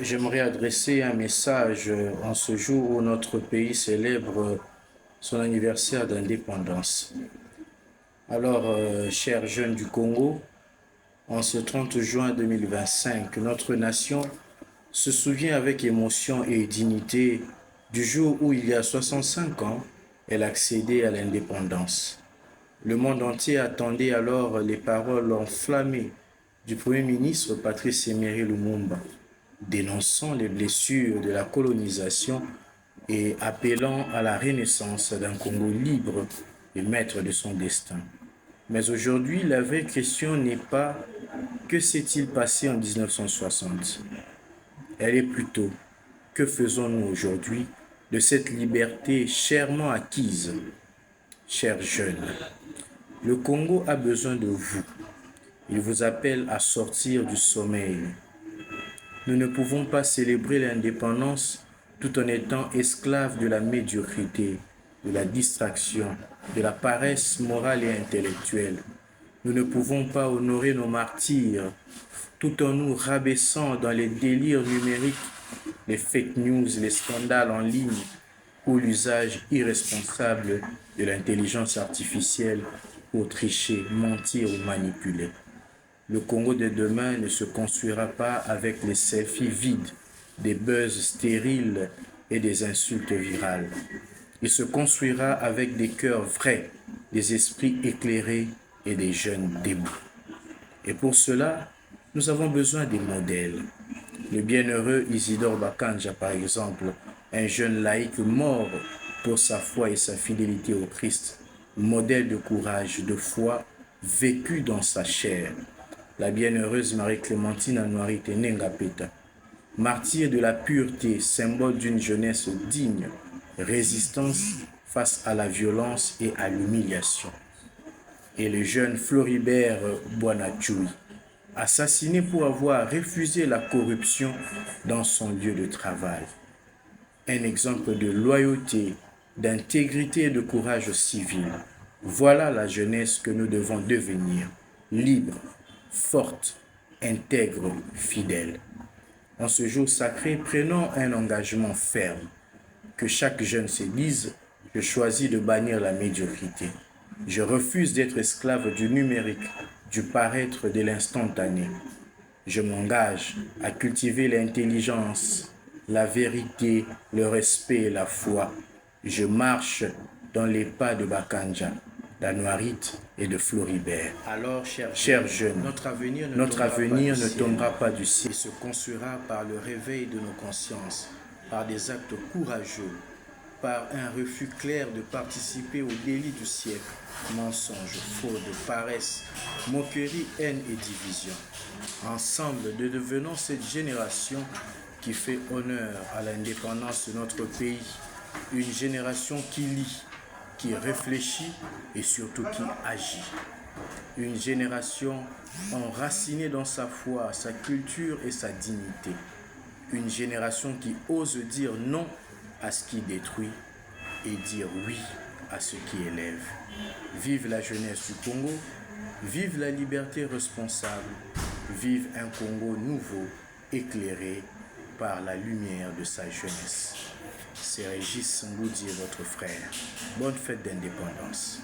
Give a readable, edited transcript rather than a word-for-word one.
J'aimerais adresser un message en ce jour où notre pays célèbre son anniversaire d'indépendance. Alors, chers jeunes du Congo, en ce 30 juin 2025, notre nation se souvient avec émotion et dignité du jour où, il y a 65 ans, elle accédait à l'indépendance. Le monde entier attendait alors les paroles enflammées du Premier ministre Patrice Emery Lumumba, dénonçant les blessures de la colonisation et appelant à la renaissance d'un Congo libre et maître de son destin. Mais aujourd'hui, la vraie question n'est pas que s'est-il passé en 1960. Elle est plutôt que faisons-nous aujourd'hui de cette liberté chèrement acquise. Chers jeunes, le Congo a besoin de vous. Il vous appelle à sortir du sommeil. Nous ne pouvons pas célébrer l'indépendance tout en étant esclaves de la médiocrité, de la distraction, de la paresse morale et intellectuelle. Nous ne pouvons pas honorer nos martyrs tout en nous rabaissant dans les délires numériques, les fake news, les scandales en ligne ou l'usage irresponsable de l'intelligence artificielle pour tricher, mentir ou manipuler. Le Congo de demain ne se construira pas avec les selfies vides, des buzz stériles et des insultes virales. Il se construira avec des cœurs vrais, des esprits éclairés et des jeunes debout. Et pour cela, nous avons besoin des modèles. Le bienheureux Isidore Bakanja, par exemple, un jeune laïc mort pour sa foi et sa fidélité au Christ, modèle de courage, de foi, vécu dans sa chair. La bienheureuse Marie-Clémentine Anouarite Nengapeta, martyr de la pureté, symbole d'une jeunesse digne, résistance face à la violence et à l'humiliation. Et le jeune Floribert Boanachui, assassiné pour avoir refusé la corruption dans son lieu de travail. Un exemple de loyauté, d'intégrité et de courage civil. Voilà la jeunesse que nous devons devenir, libre, forte, intègre, fidèle. En ce jour sacré, prenons un engagement ferme. Que chaque jeune se dise, je choisis de bannir la médiocrité. Je refuse d'être esclave du numérique, du paraître, de l'instantané. Je m'engage à cultiver l'intelligence, la vérité, le respect et la foi. Je marche dans les pas de Bakanja, d'Anouarite et de Floribert. Alors, chers jeunes, notre avenir ne tombera pas du ciel. Il se construira par le réveil de nos consciences, par des actes courageux, par un refus clair de participer au délit du siècle, mensonges, fraude, paresse, moquerie, haine et division. Ensemble, nous devenons cette génération qui fait honneur à l'indépendance de notre pays, une génération qui lit, qui réfléchit et surtout qui agit. Une génération enracinée dans sa foi, sa culture et sa dignité. Une génération qui ose dire non à ce qui détruit et dire oui à ce qui élève. Vive la jeunesse du Congo, vive la liberté responsable, vive un Congo nouveau, éclairé par la lumière de sa jeunesse. C'est Régis Ngoudi, votre frère. Bonne fête d'indépendance.